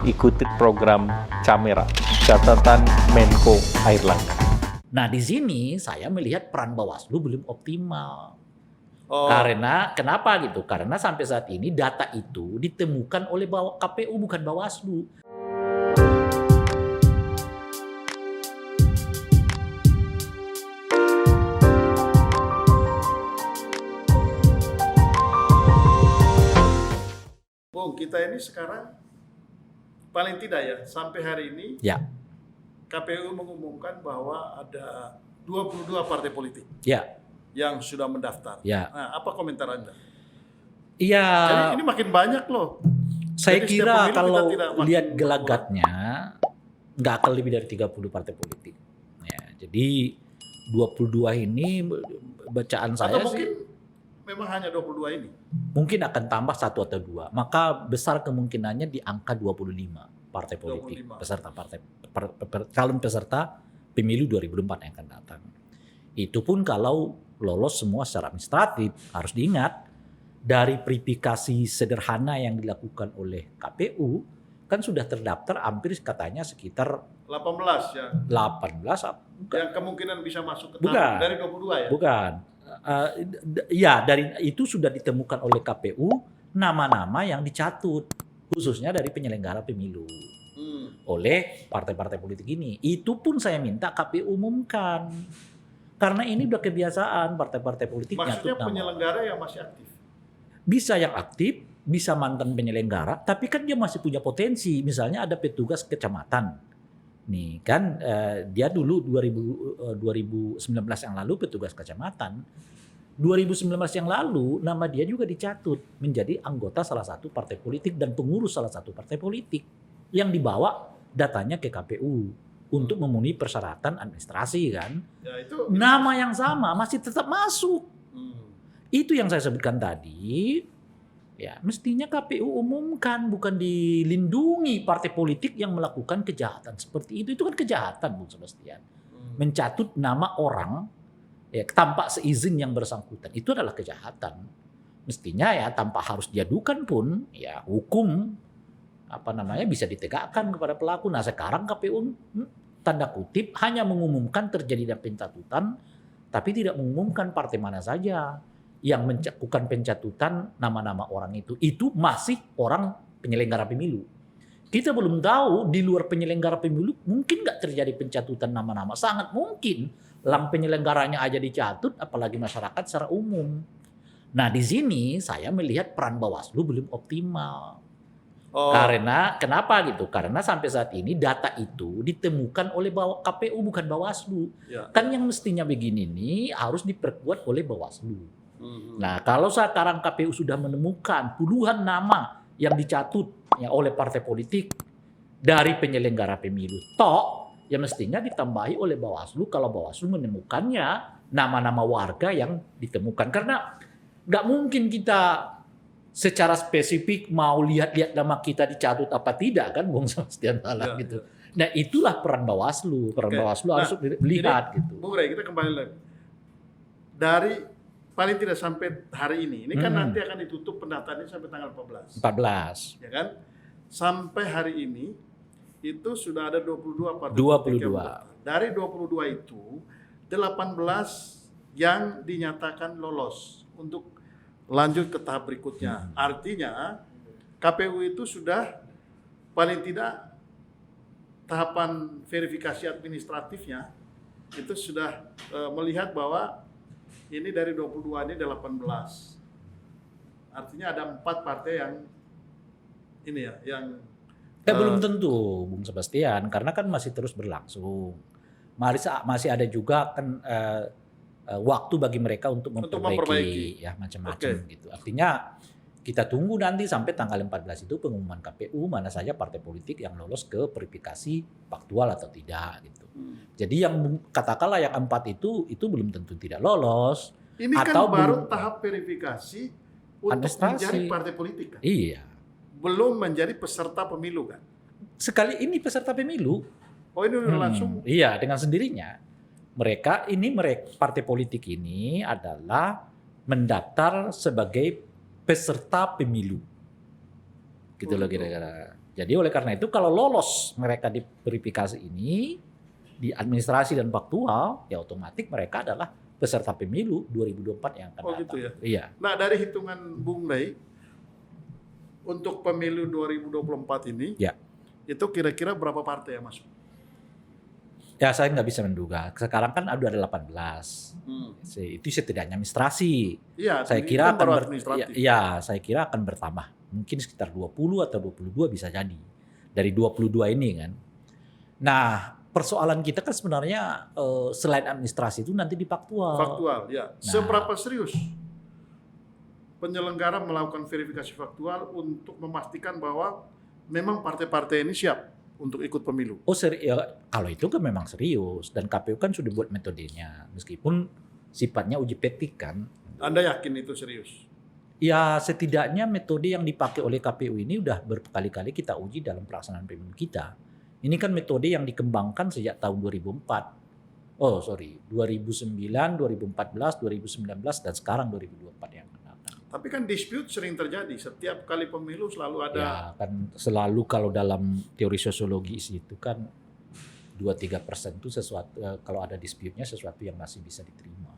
ikuti program Camera, catatan Menko Airlangga. Nah di sini saya melihat peran Bawaslu belum optimal. Oh, Karena kenapa gitu? Karena sampai saat ini data itu ditemukan oleh KPU bukan Bawaslu. Bung, kita ini sekarang paling tidak ya sampai hari ini Ya, KPU mengumumkan bahwa ada 22 partai politik ya, yang sudah mendaftar. ya. Nah, apa komentar Anda? Iya. Jadi ini makin banyak loh. Saya Jadi kira setiap pemilu kalau kita tidak makin lihat gelagatnya nggak akan lebih dari 30 partai politik. Ya, jadi 22 ini bacaan saya Atau mungkin sih memang hanya 22 ini. mungkin akan tambah satu atau dua. Maka besar kemungkinannya di angka 25 partai politik 25. peserta calon peserta pemilu 2024 yang akan datang. Itu pun kalau lolos semua secara administratif. Harus diingat dari verifikasi sederhana yang dilakukan oleh KPU kan sudah terdaftar hampir katanya sekitar 18 ya. 18 bukan, Yang kemungkinan bisa masuk ke Bukan. tahun dari 22 ya. bukan. Ya dari itu sudah ditemukan oleh KPU nama-nama yang dicatut khususnya dari penyelenggara pemilu oleh partai-partai politik ini. Itu pun saya minta KPU umumkan. Karena ini udah kebiasaan partai-partai politik Maksudnya nyatut nama. penyelenggara yang masih aktif. Bisa yang aktif, bisa mantan penyelenggara, tapi kan dia masih punya potensi. Misalnya ada petugas kecamatan. Nih kan dia dulu 2019 yang lalu petugas kecamatan. 2019 yang lalu nama dia juga dicatut menjadi anggota salah satu partai politik dan pengurus salah satu partai politik yang dibawa datanya ke KPU untuk memenuhi persyaratan administrasi kan. Ya itu. Nama yang sama masih tetap masuk. Hmm. Itu yang saya sebutkan tadi. Ya, mestinya KPU umumkan, bukan dilindungi partai politik yang melakukan kejahatan seperti itu. Itu kan kejahatan, Bung Sebastian. Mencatut nama orang ya tanpa seizin yang bersangkutan. Itu adalah kejahatan. Mestinya ya tanpa harus diadukan pun ya hukum bisa ditegakkan kepada pelaku. Nah, sekarang KPU tanda kutip hanya mengumumkan terjadinya pencatutan tapi tidak mengumumkan partai mana saja yang melakukan pencatutan nama-nama orang itu masih orang penyelenggara pemilu. Kita belum tahu di luar penyelenggara pemilu mungkin nggak terjadi pencatutan nama-nama. Sangat mungkin penyelenggaranya aja dicatut, apalagi masyarakat secara umum. Nah di sini saya melihat peran Bawaslu belum optimal. Oh. Karena kenapa gitu? Karena sampai saat ini data itu ditemukan oleh KPU bukan Bawaslu. Ya. Kan yang mestinya begini nih harus diperkuat oleh Bawaslu. Nah, kalau sekarang KPU sudah menemukan puluhan nama yang dicatut ya, oleh partai politik dari penyelenggara pemilu, ya mestinya ditambahi oleh Bawaslu kalau Bawaslu menemukannya nama-nama warga yang ditemukan. Karena nggak mungkin kita secara spesifik mau lihat-lihat nama kita dicatut apa tidak kan, Bung Sebastian Salang gitu. Nah, itulah peran Bawaslu. Peran Bawaslu harus dilihat gitu. Bung Rey, kita kembali lagi. Dari paling tidak sampai hari ini kan nanti akan ditutup pendaftarannya sampai tanggal 14. 14. Ya kan? Sampai hari ini itu sudah ada 22 partai 22. politik yang mendaftar. Dari 22 itu 18 yang dinyatakan lolos untuk lanjut ke tahap berikutnya. Artinya KPU itu sudah paling tidak tahapan verifikasi administratifnya itu sudah melihat bahwa ini dari 22 ini 18. Artinya ada 4 partai yang ini ya, yang Belum tentu, Bung Sebastian, karena kan masih terus berlangsung. Masih ada juga kan waktu bagi mereka untuk memperbaiki ya macam-macam gitu. Artinya kita tunggu nanti sampai tanggal 14 itu pengumuman KPU mana saja partai politik yang lolos ke verifikasi faktual atau tidak gitu. Jadi yang katakanlah yang 4 itu belum tentu tidak lolos. Ini atau kan baru tahap verifikasi untuk menjadi partai politik kan? Iya. Belum menjadi peserta pemilu kan? Sekali ini peserta pemilu. Oh ini langsung? Iya, dengan sendirinya. Mereka partai politik ini adalah mendaftar sebagai peserta pemilu. Gitu loh kira-kira. Jadi oleh karena itu kalau lolos mereka di verifikasi ini di administrasi dan faktual, ya otomatis mereka adalah peserta pemilu 2024 yang akan datang. gitu ya. Iya. Nah, dari hitungan Bung Rey untuk pemilu 2024 ini, Ya. itu kira-kira berapa partai yang masuk? Ya saya nggak bisa menduga. Sekarang kan ada 18. Itu setidaknya administrasi. Iya, Saya ini kira kan akan baru administratif. saya kira akan bertambah. Mungkin sekitar 20 atau 22 bisa jadi. Dari 22 ini kan. Nah, persoalan kita kan sebenarnya selain administrasi itu nanti di faktual. Faktual, ya. Seberapa serius penyelenggara melakukan verifikasi faktual untuk memastikan bahwa memang partai-partai ini siap untuk ikut pemilu? Kalau itu kan memang serius. Dan KPU kan sudah buat metodenya. Meskipun sifatnya uji petik kan. Anda yakin itu serius? Ya setidaknya metode yang dipakai oleh KPU ini udah berkali-kali kita uji dalam pelaksanaan pemilu kita. Ini kan metode yang dikembangkan sejak tahun 2004. 2009, 2014, 2019, dan sekarang 2024 yang akan datang. Tapi kan dispute sering terjadi. Setiap kali pemilu selalu ada. Ya kan selalu kalau dalam teori sosiologi itu kan 2-3% itu sesuatu, kalau ada dispute-nya sesuatu yang masih bisa diterima.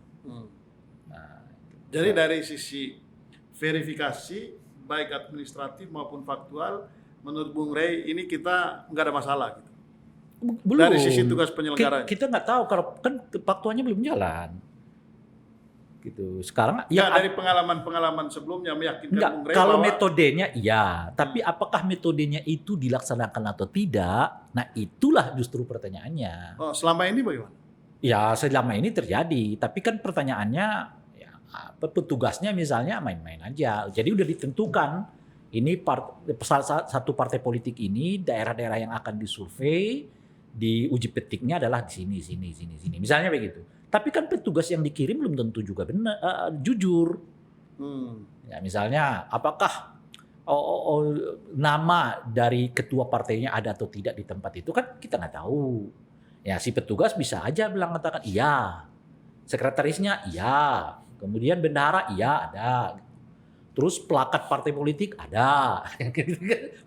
Nah, jadi dari sisi verifikasi baik administratif maupun faktual, menurut Bung Rey ini kita nggak ada masalah gitu. belum. Dari sisi tugas penyelenggaraan. Kita nggak tahu kalau kan faktualnya belum jalan. Gitu. Sekarang Dari pengalaman-pengalaman sebelumnya meyakinkan enggak, Bung Rey kalau bahwa metodenya iya, tapi apakah metodenya itu dilaksanakan atau tidak? Nah, itulah justru pertanyaannya. selama ini bagaimana? Ya, selama ini terjadi, tapi kan pertanyaannya ya petugasnya misalnya main-main aja. Jadi udah ditentukan ini satu partai politik ini daerah-daerah yang akan disurvei, di uji petiknya adalah di sini. Misalnya begitu. Tapi kan petugas yang dikirim belum tentu juga benar jujur. Ya, misalnya apakah nama dari ketua partainya ada atau tidak di tempat itu kan kita nggak tahu. Ya si petugas bisa aja mengatakan iya, sekretarisnya iya, kemudian bendahara iya ada, terus plakat partai politik ada,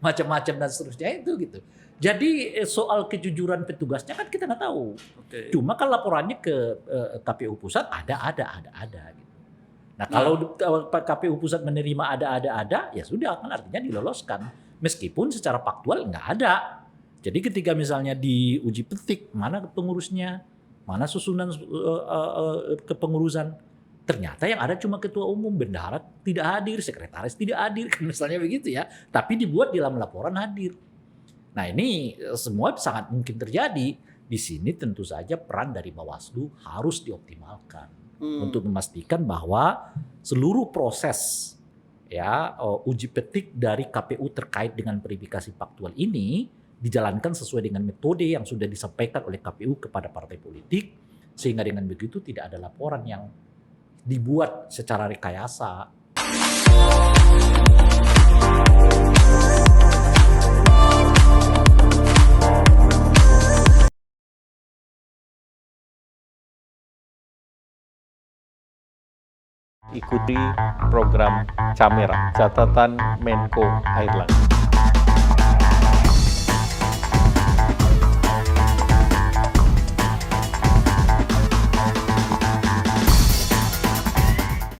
macam-macam dan seterusnya itu gitu. Jadi soal kejujuran petugasnya kan kita nggak tahu. Okay. Cuma kan laporannya ke KPU pusat ada gitu. Nah kalau KPU pusat menerima ada, ya sudah kan artinya diloloskan. Meskipun secara faktual nggak ada. Jadi ketika misalnya di uji petik mana pengurusnya, mana susunan kepengurusan, ternyata yang ada cuma ketua umum, bendahara tidak hadir, sekretaris tidak hadir, kan misalnya begitu ya. Tapi dibuat di dalam laporan hadir. Nah ini semua sangat mungkin terjadi. Di sini tentu saja peran dari Bawaslu harus dioptimalkan untuk memastikan bahwa seluruh proses ya uji petik dari KPU terkait dengan verifikasi faktual ini dijalankan sesuai dengan metode yang sudah disampaikan oleh KPU kepada partai politik, sehingga dengan begitu tidak ada laporan yang dibuat secara rekayasa. Ikuti program Camera, catatan Menko Airlangga.